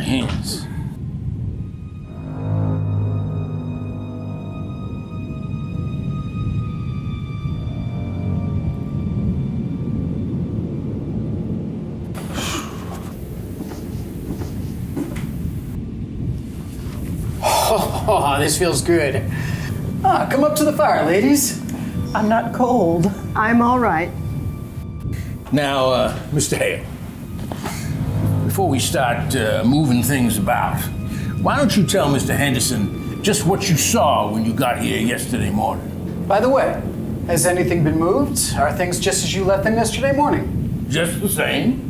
hands. Oh, this feels good. Come up to the fire, ladies. I'm not cold. I'm all right. Now, Mr. Hale, before we start moving things about, why don't you tell Mr. Henderson just what you saw when you got here yesterday morning? By the way, has anything been moved? Are things just as you left them yesterday morning? Just the same.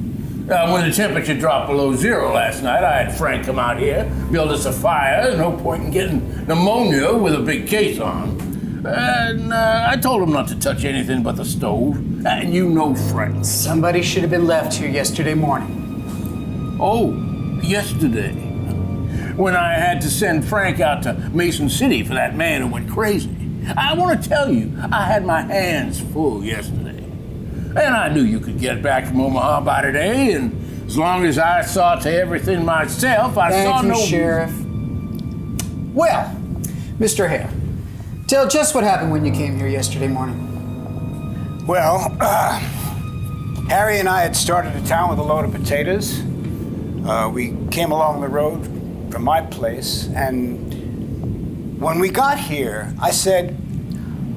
When the temperature dropped below zero last night, I had Frank come out here, build us a fire. No point in getting pneumonia with a big case on. And I told him not to touch anything but the stove. And you know Frank. Somebody should have been left here yesterday morning. Oh, yesterday. When I had to send Frank out to Mason City for that man who went crazy. I want to tell you, I had my hands full yesterday. And I knew you could get back from Omaha by today, and as long as I saw to everything myself, I saw no... Thank you, Sheriff. Well, Mr. Hale, tell just what happened when you came here yesterday morning. Well, Harry and I had started a town with a load of potatoes. We came along the road from my place, and when we got here, I said,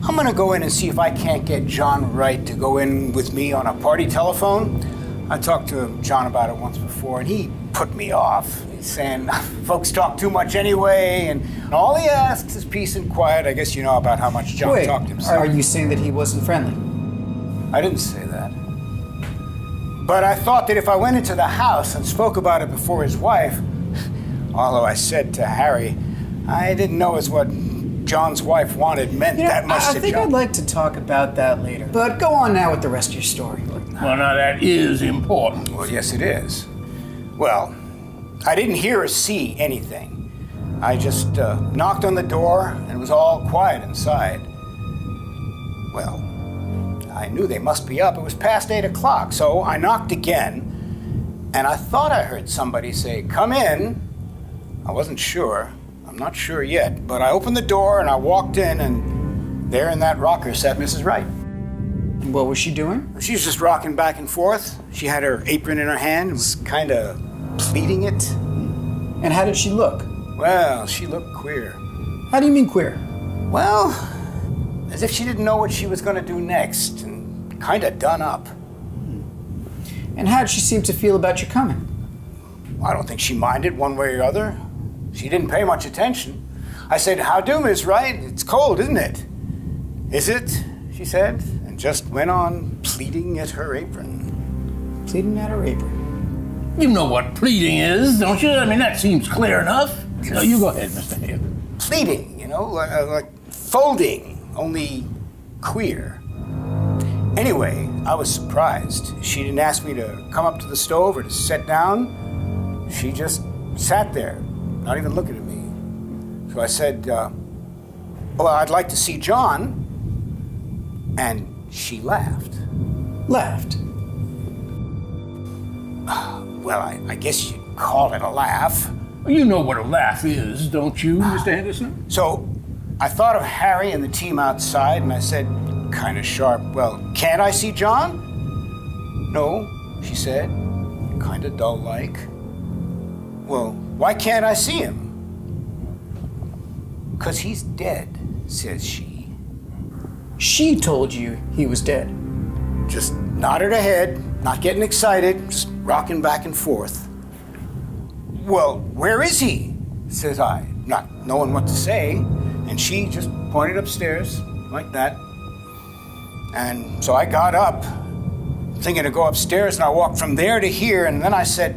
I'm gonna go in and see if I can't get John Wright to go in with me on a party telephone. I talked to John about it once before, and he put me off. He's saying, folks talk too much anyway, and all he asks is peace and quiet. I guess you know about how much John talked himself. Are you saying that he wasn't friendly? I didn't say that. But I thought that if I went into the house and spoke about it before his wife, although I said to Harry, I didn't know as what John's wife wanted meant that much to John. I think I'd like to talk about that later. But go on now with the rest of your story. Well, now that is important. Well, yes, it is. Well, I didn't hear or see anything. I just knocked on the door, and it was all quiet inside. Well, I knew they must be up. It was past 8 o'clock, so I knocked again, and I thought I heard somebody say, "Come in." I wasn't sure. I'm not sure yet, but I opened the door and I walked in, and there in that rocker sat Mrs. Wright. What was she doing? She was just rocking back and forth. She had her apron in her hand and was kind of pleating it. And how did she look? Well, she looked queer. How do you mean queer? Well, as if she didn't know what she was going to do next, and kind of done up. And how did she seem to feel about you coming? I don't think she minded one way or other. She didn't pay much attention. I said, "How do, Miss Wright? It's cold, isn't it?" "Is it?" she said, and just went on pleating at her apron. Pleating at her apron? You know what pleating is, don't you? I mean, that seems clear enough. No, you go ahead, Mr. Hale. Pleating, you know, like folding, only queer. Anyway, I was surprised. She didn't ask me to come up to the stove or to sit down. She just sat there, not even looking at me. So I said, well, I'd like to see John. And she laughed. Laughed? Well, I guess you'd call it a laugh. You know what a laugh is, don't you, Mr. Henderson? So I thought of Harry and the team outside, and I said, kind of sharp, "Well, can't I see John?" "No," she said, kind of dull-like. "Well, why can't I see him?" "'Cause he's dead," says she. She told you he was dead? Just nodded her head, not getting excited, just rocking back and forth. "Well, where is he?" says I, not knowing what to say. And she just pointed upstairs, like that. And so I got up, thinking to go upstairs, and I walked from there to here, and then I said,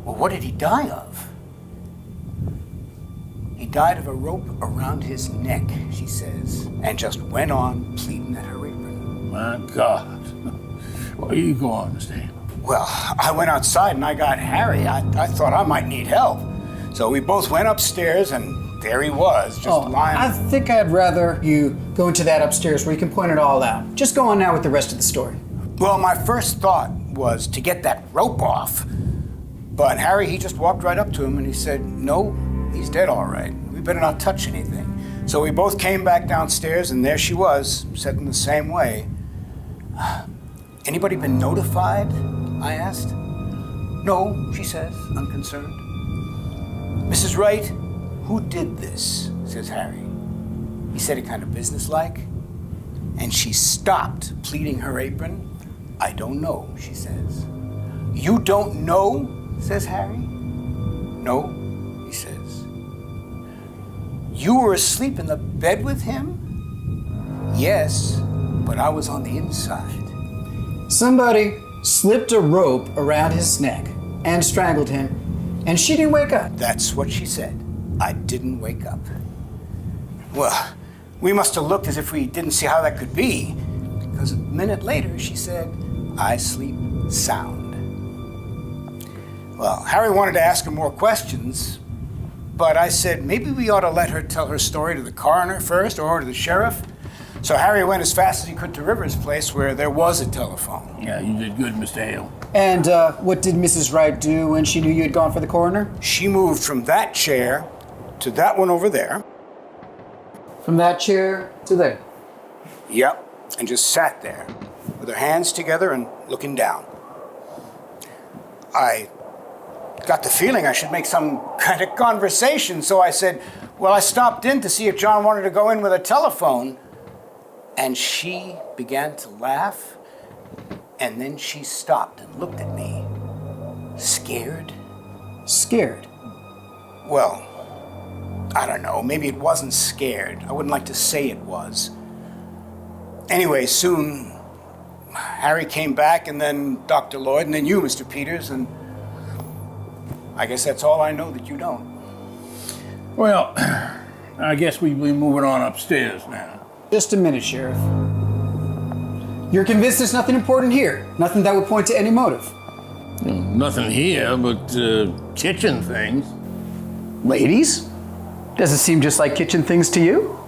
"Well, what did he die of?" "He died of a rope around his neck," she says, and just went on pleating at her apron. My God. Well, you go on, Mr. Hale. Well, I went outside and I got Harry. I thought I might need help. So we both went upstairs, and there he was, just lying. I think I'd rather you go into that upstairs where you can point it all out. Just go on now with the rest of the story. Well, my first thought was to get that rope off. But Harry, he just walked right up to him and he said, no, he's dead all right. We better not touch anything. So we both came back downstairs and there she was, sitting the same way. Anybody been notified? I asked. No, she says, unconcerned. Mrs. Wright, who did this? Says Harry. He said it kind of businesslike. And she stopped pleating her apron. I don't know, she says. You don't know? Says Harry. No, he says. You were asleep in the bed with him? Yes, but I was on the inside. Somebody slipped a rope around his neck and strangled him, and she didn't wake up. That's what she said. I didn't wake up. Well, we must have looked as if we didn't see how that could be, because a minute later she said, I sleep sound. Well, Harry wanted to ask her more questions, but I said maybe we ought to let her tell her story to the coroner first or to the sheriff. So Harry went as fast as he could to Rivers' place where there was a telephone. Yeah, you did good, Mr. Hale. And what did Mrs. Wright do when she knew you had gone for the coroner? She moved from that chair to that one over there. From that chair to there? Yep, and just sat there with her hands together and looking down. I got the feeling I should make some kind of conversation, so I said, well, I stopped in to see if John wanted to go in with a telephone. And she began to laugh, and then she stopped and looked at me. Scared? Scared? Well, I don't know. Maybe it wasn't scared. I wouldn't like to say it was. Anyway, soon Harry came back, and then Dr. Lloyd, and then you, Mr. Peters, and I guess that's all I know that you don't. Well, I guess we'll be moving on upstairs now. Just a minute, Sheriff. You're convinced there's nothing important here? Nothing that would point to any motive? Nothing here but kitchen things. Ladies? Does it seem just like kitchen things to you?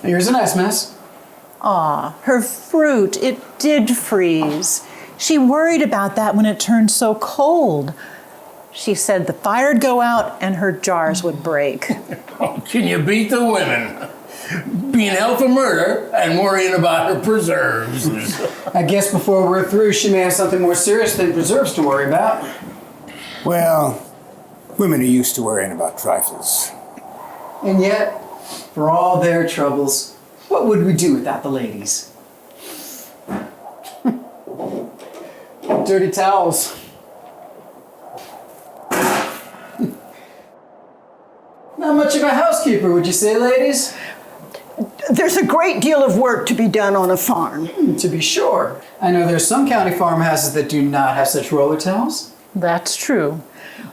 Here's a nice mess. Aw, her fruit, it did freeze. She worried about that when it turned so cold. She said the fire'd go out and her jars would break. Oh, can you beat the women? Being held for murder and worrying about her preserves. I guess before we're through, she may have something more serious than preserves to worry about. Well, women are used to worrying about trifles. And yet, for all their troubles, what would we do without the ladies? Dirty towels. Not much of a housekeeper, would you say, ladies? There's a great deal of work to be done on a farm. To be sure. I know there's some county farmhouses that do not have such roller towels. That's true.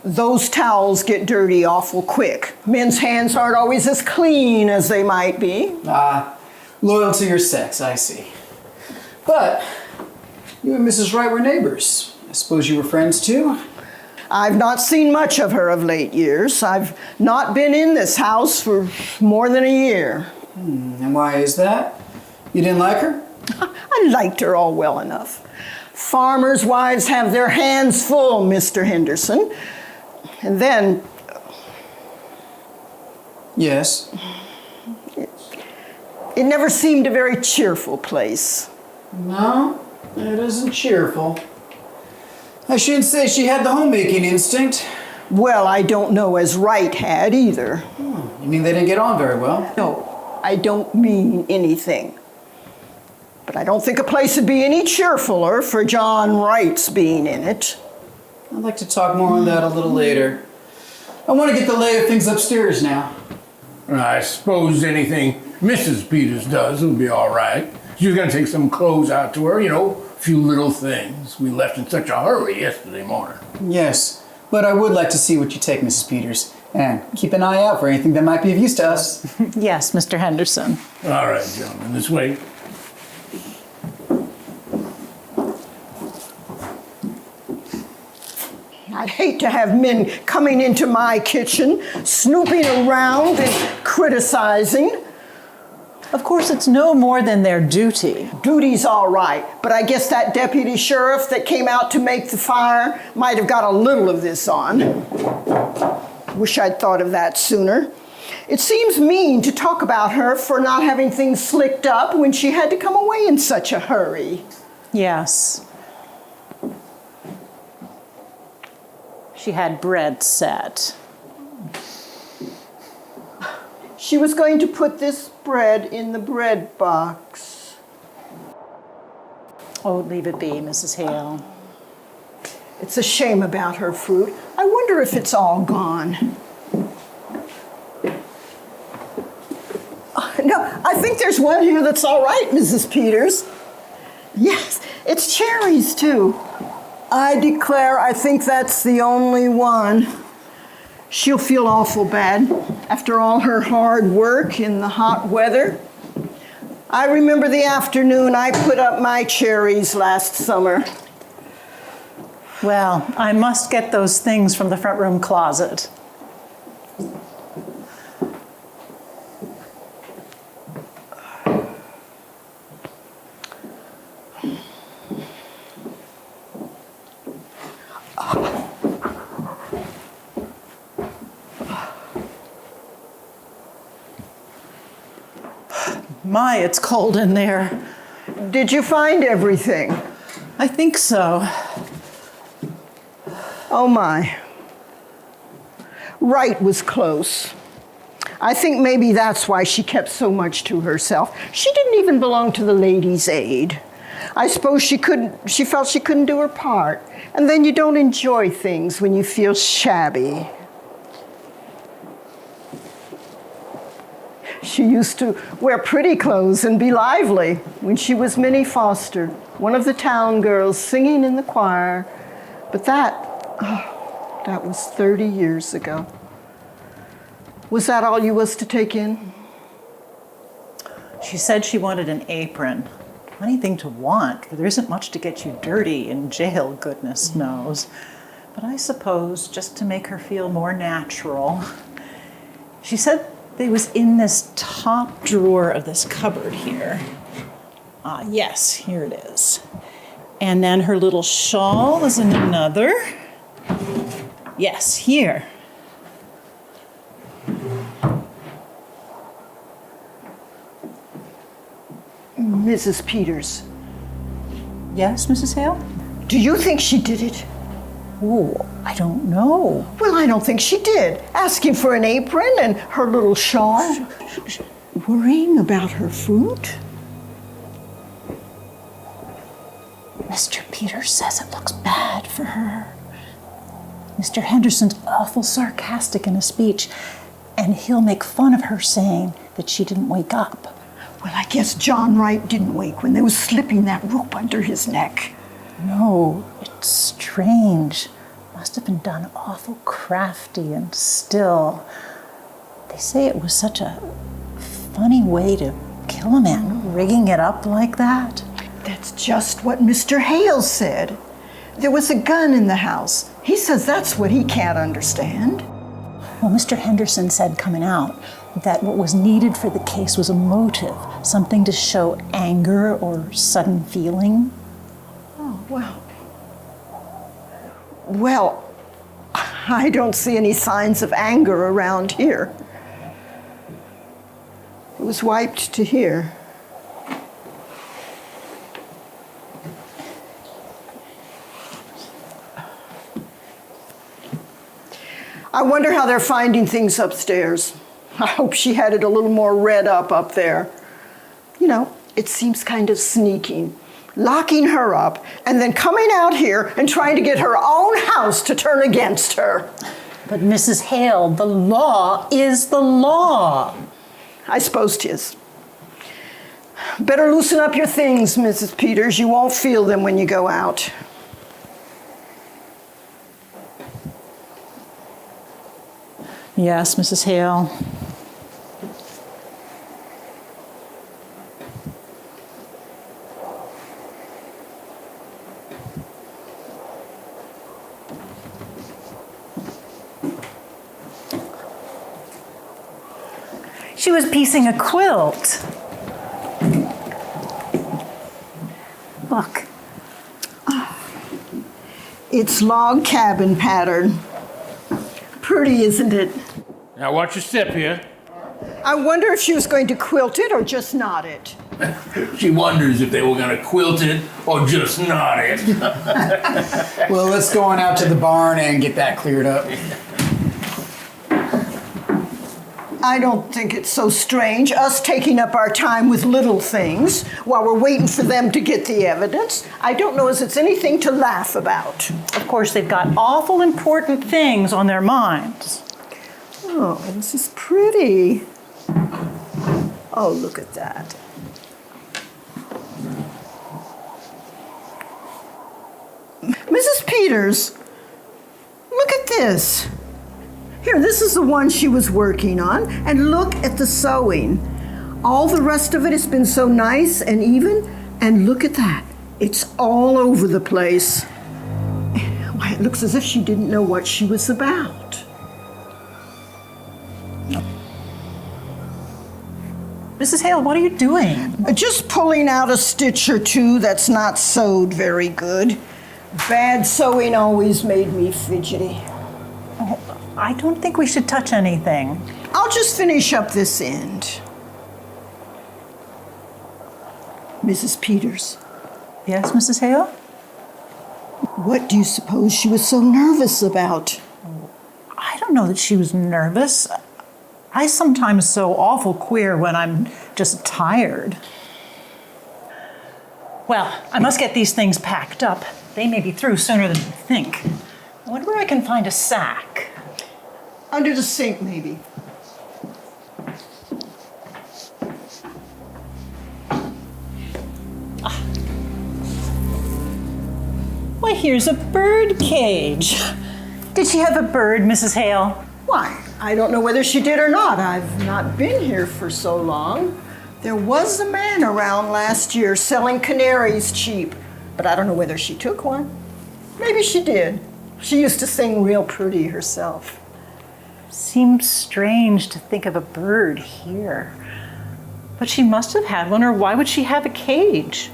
Those towels get dirty awful quick. Men's hands aren't always as clean as they might be. Loyal to your sex, I see. But you and Mrs. Wright were neighbors. I suppose you were friends too? I've not seen much of her of late years. I've not been in this house for more than a year. And why is that? You didn't like her? I liked her all well enough. Farmers' wives have their hands full, Mr. Henderson. And then... Yes? It never seemed a very cheerful place. No, it isn't cheerful. I shouldn't say she had the homemaking instinct. Well, I don't know as Wright had either. You mean they didn't get on very well? No, I don't mean anything. But I don't think a place would be any cheerfuler for John Wright's being in it. I'd like to talk more on that a little later. I want to get the lay of things upstairs now. I suppose anything Mrs. Peters does will be all right. She's going to take some clothes out to her, a few little things. We left in such a hurry yesterday morning. Yes, but I would like to see what you take, Mrs. Peters. And keep an eye out for anything that might be of use to us. Yes, Mr. Henderson. All right, gentlemen, this way. I'd hate to have men coming into my kitchen, snooping around and criticizing. Of course, it's no more than their duty. Duty's all right, but I guess that deputy sheriff that came out to make the fire might have got a little of this on. Wish I'd thought of that sooner. It seems mean to talk about her for not having things slicked up when she had to come away in such a hurry. Yes. She had bread set. She was going to put this bread in the bread box. Oh, leave it be, Mrs. Hale. It's a shame about her fruit. I wonder if it's all gone. No, I think there's one here that's all right, Mrs. Peters. Yes, it's cherries, too. I declare I think that's the only one. She'll feel awful bad after all her hard work in the hot weather. I remember the afternoon I put up my cherries last summer. Well, I must get those things from the front room closet. My, it's cold in there. Did you find everything? I think so. Oh my. Wright was close. I think maybe that's why she kept so much to herself. She didn't even belong to the Ladies' Aid. I suppose she felt she couldn't do her part. And then you don't enjoy things when you feel shabby. She used to wear pretty clothes and be lively when she was Minnie Foster, one of the town girls singing in the choir. But that was 30 years ago. Was that all you was to take in? She said she wanted an apron. Funny thing to want, for there isn't much to get you dirty in jail, goodness knows. But I suppose just to make her feel more natural. She said they was in this top drawer of this cupboard here. Yes, here it is. And then her little shawl was in another. Yes, here. Mrs. Peters, Yes, Mrs. Hale? do you think she did it? Oh, I don't know. Well, I don't think she did. Asking for an apron and her little shawl. Worrying about her fruit. Mr. Peters says it looks bad for her. Mr. Henderson's awful sarcastic in a speech, and he'll make fun of her saying that she didn't wake up. Well, I guess John Wright didn't wake when they was slipping that rope under his neck. No, it's strange. Must have been done awful crafty and still. They say it was such a funny way to kill a man, rigging it up like that. That's just what Mr. Hale said. There was a gun in the house. He says that's what he can't understand. Well, Mr. Henderson said coming out that what was needed for the case was a motive, something to show anger or sudden feeling. Oh, well, I don't see any signs of anger around here. It was wiped to here. I wonder how they're finding things upstairs. I hope she had it a little more read up there. You know, it seems kind of sneaking. Locking her up and then coming out here and trying to get her own house to turn against her. But Mrs. Hale, the law is the law. I suppose 'tis. Better loosen up your things, Mrs. Peters. You won't feel them when you go out. Yes, Mrs. Hale. She was piecing a quilt. Look. It's log cabin pattern. Pretty, isn't it? Now watch your step here. I wonder if she was going to quilt it or just knot it. She wonders if they were going to quilt it or just knot it. Well, let's go on out to the barn and get that cleared up. I don't think it's so strange, us taking up our time with little things while we're waiting for them to get the evidence. I don't know as it's anything to laugh about. Of course, they've got awful important things on their minds. Oh, this is pretty. Oh, look at that. Mrs. Peters, look at this. Here, this is the one she was working on, and look at the sewing. All the rest of it has been so nice and even, and look at that. It's all over the place. Why, it looks as if she didn't know what she was about. Mrs. Hale, what are you doing? Just pulling out a stitch or two that's not sewed very good. Bad sewing always made me fidgety. I don't think we should touch anything. I'll just finish up this end. Mrs. Peters, Yes, Mrs. Hale? what do you suppose she was so nervous about? I don't know that she was nervous. I sometimes sew awful queer when I'm just tired. Well, I must get these things packed up. They may be through sooner than you think. I wonder where I can find a sack. Under the sink, maybe. Why, here's a bird cage. Did she have a bird, Mrs. Hale? Why, I don't know whether she did or not. I've not been here for so long. There was a man around last year selling canaries cheap, but I don't know whether she took one. Maybe she did. She used to sing real pretty herself. Seems strange to think of a bird here. But she must have had one, or why would she have a cage?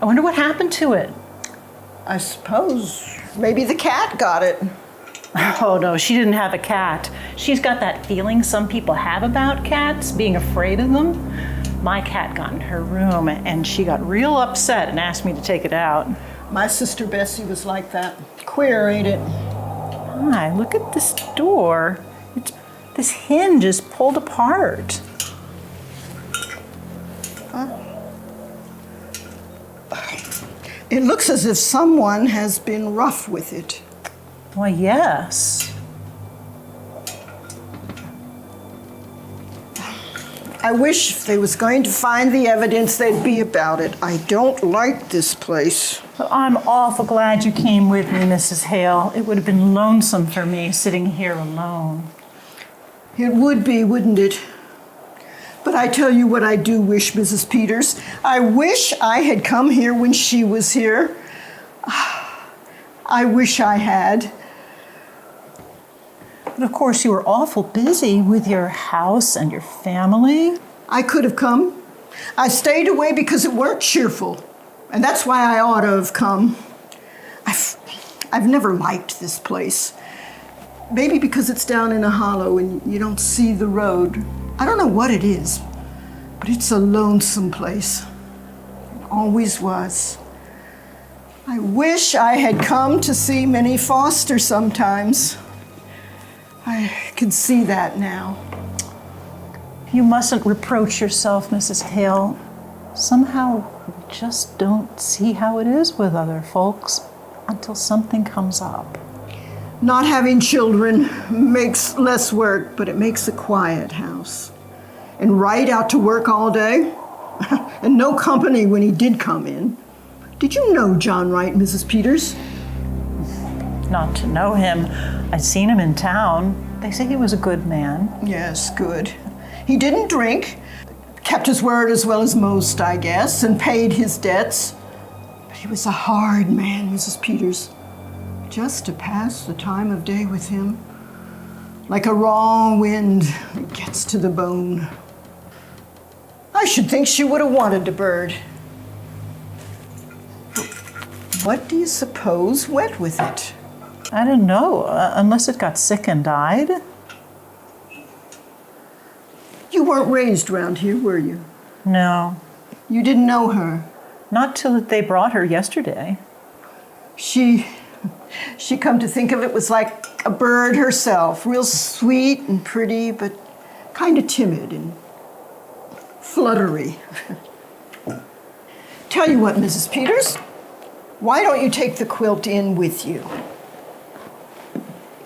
I wonder what happened to it. I suppose maybe the cat got it. Oh no, she didn't have a cat. She's got that feeling some people have about cats, being afraid of them. My cat got in her room and she got real upset and asked me to take it out. My sister Bessie was like that. Queer, ain't it? My, look at this door. This hinge is pulled apart. It looks as if someone has been rough with it. Why, yes. I wish if they was going to find the evidence, they'd be about it. I don't like this place. Well, I'm awful glad you came with me, Mrs. Hale. It would have been lonesome for me sitting here alone. It would be, wouldn't it? But I tell you what I do wish, Mrs. Peters. I wish I had come here when she was here. I wish I had. But of course, you were awful busy with your house and your family. I could have come. I stayed away because it weren't cheerful. And that's why I ought to have come. I've never liked this place. Maybe because it's down in a hollow and you don't see the road. I don't know what it is, but it's a lonesome place. It always was. I wish I had come to see Minnie Foster sometimes. I can see that now. You mustn't reproach yourself, Mrs. Hale. Somehow, we just don't see how it is with other folks until something comes up. Not having children makes less work, but it makes a quiet house. And Wright out to work all day, and no company when he did come in. Did you know John Wright, Mrs. Peters? Not to know him. I'd seen him in town. They say he was a good man. Yes, good. He didn't drink, kept his word as well as most, I guess, and paid his debts. But he was a hard man, Mrs. Peters. Just to pass the time of day with him, like a raw wind that gets to the bone. I should think she would have wanted the bird. What do you suppose went with it? I don't know, unless it got sick and died. You weren't raised around here, were you? No, You didn't know her. not till they brought her yesterday. She come to think of it, was like a bird herself, real sweet and pretty, but kind of timid and fluttery. Tell you what, Mrs. Peters, why don't you take the quilt in with you?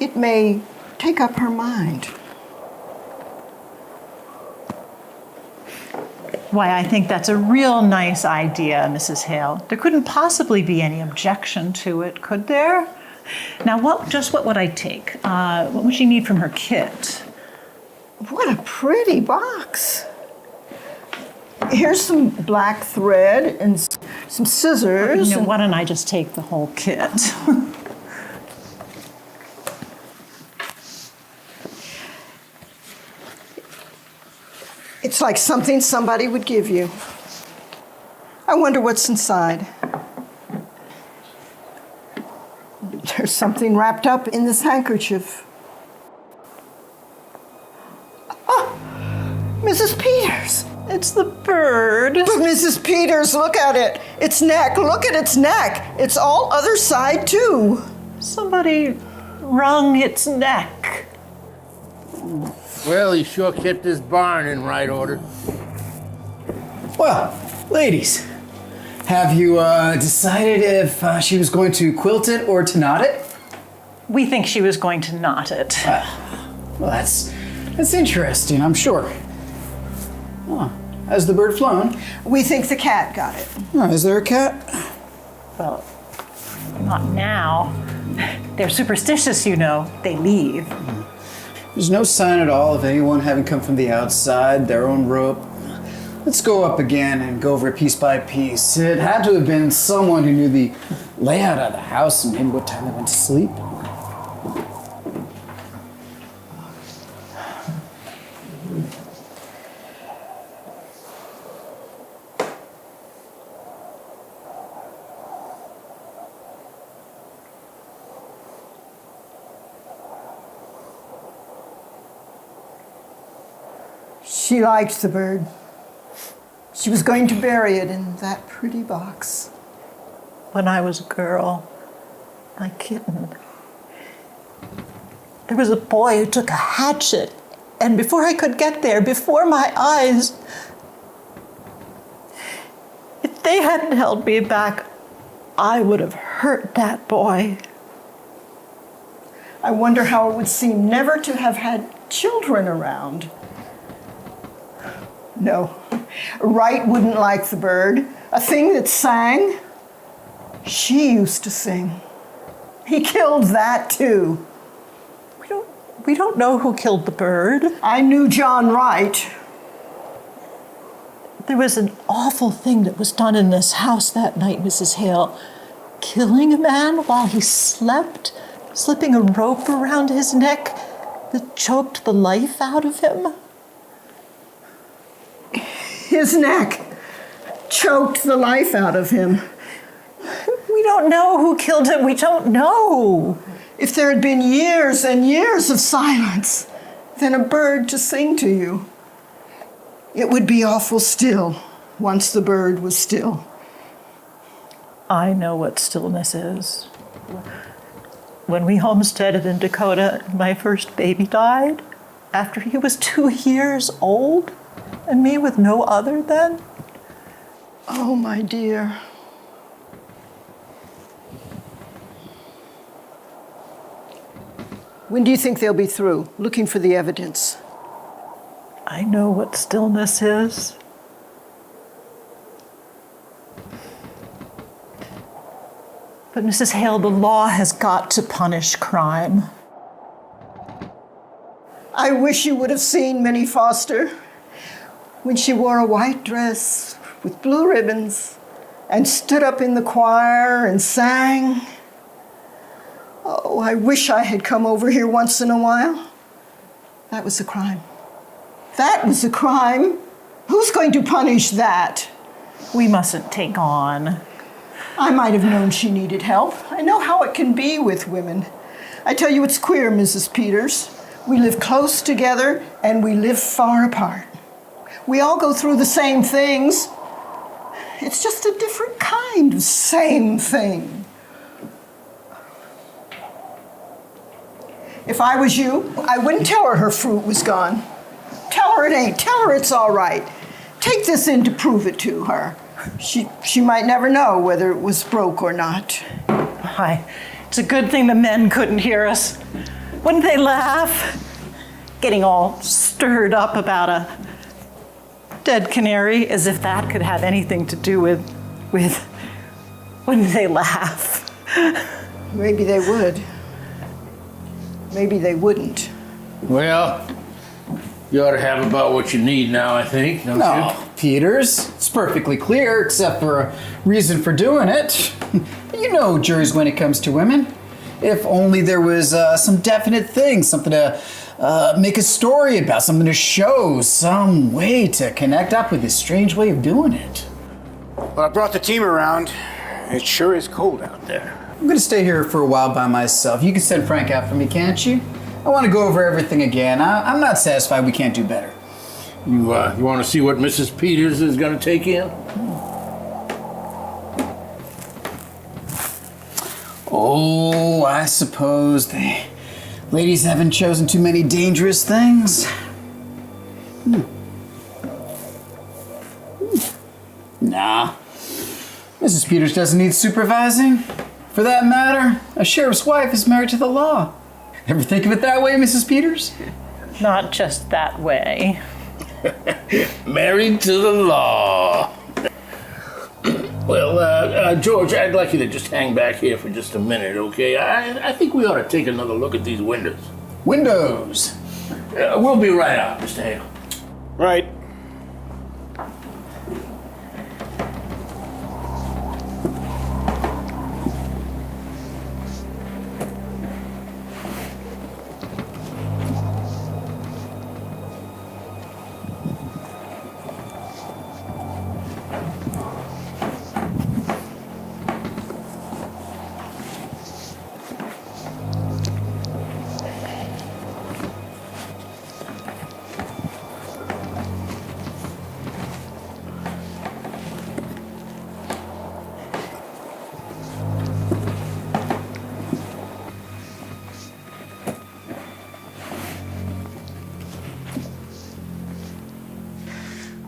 It may take up her mind. Why, I think that's a real nice idea, Mrs. Hale. There couldn't possibly be any objection to it, could there? Now, what would I take? What would she need from her kit? What a pretty box. Here's some black thread and some scissors. Why don't I just take the whole kit? It's like something somebody would give you. I wonder what's inside. There's something wrapped up in this handkerchief. Oh, Mrs. Peters. It's the bird. But Mrs. Peters, look at it. Its neck, look at its neck. It's all other side too. Somebody wrung its neck. Well, he sure kept his barn in right order. Well, ladies, have you decided if she was going to quilt it or to knot it? We think she was going to knot it. Well, that's interesting, I'm sure. Oh, has the bird flown? We think the cat got it. Oh, is there a cat? Well, not now. They're superstitious, you know. They leave. There's no sign at all of anyone having come from the outside, their own rope. Let's go up again and go over it piece by piece. It had to have been someone who knew the layout of the house and maybe what time they went to sleep. She liked the bird. She was going to bury it in that pretty box. When I was a girl, my kitten, there was a boy who took a hatchet, and before I could get there, before my eyes, if they hadn't held me back, I would have hurt that boy. I wonder how it would seem never to have had children around. No, Wright wouldn't like the bird. A thing that sang. She used to sing. He killed that too. We don't know who killed the bird. I knew John Wright. There was an awful thing that was done in this house that night, Mrs. Hale. Killing a man while he slept, slipping a rope around his neck that choked the life out of him. His neck choked the life out of him. We don't know who killed him. We don't know. If there had been years and years of silence, then a bird to sing to you, it would be awful still once the bird was still. I know what stillness is. When we homesteaded in Dakota, my first baby died after he was 2 years old, and me with no other then. Oh, my dear. When do you think they'll be through looking for the evidence? I know what stillness is. But Mrs. Hale, the law has got to punish crime. I wish you would have seen Minnie Foster when she wore a white dress with blue ribbons and stood up in the choir and sang. Oh, I wish I had come over here once in a while. That was a crime. That was a crime. Who's going to punish that? We mustn't take on. I might have known she needed help. I know how it can be with women. I tell you, it's queer, Mrs. Peters. We live close together and we live far apart. We all go through the same things. It's just a different kind of same thing. If I was you, I wouldn't tell her fruit was gone. Tell her it ain't. Tell her it's all right. Take this in to prove it to her. She might never know whether it was broke or not. Why, it's a good thing the men couldn't hear us. Wouldn't they laugh? Getting all stirred up about a dead canary, as if that could have anything to do with, wouldn't they laugh? Maybe they would. Maybe they wouldn't. Well, you ought to have about what you need now, I think, don't No, you? Peters. It's perfectly clear, except for a reason for doing it. You know juries when it comes to women. If only there was some definite thing, something to make a story about, something to show, some way to connect up with this strange way of doing it. Well, I brought the team around. It sure is cold out there. I'm gonna stay here for a while by myself. You can send Frank out for me, can't you? I want to go over everything again. I'm not satisfied we can't do better. You want to see what Mrs. Peters is going to take in? Oh, I suppose the ladies haven't chosen too many dangerous things. Nah. Mrs. Peters doesn't need supervising. For that matter, a sheriff's wife is married to the law. Ever think of it that way, Mrs. Peters? Not just that way. Married to the law. Well, George, I'd like you to just hang back here for just a minute, okay? I think we ought to take another look at these windows. Windows. We'll be right out, Mr. Hale. Right.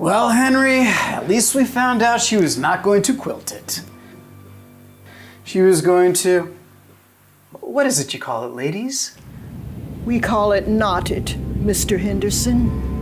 Well, Henry, at least we found out she was not going to quilt it. She was going to... What is it you call it, ladies? We call it knotted, Mr. Henderson.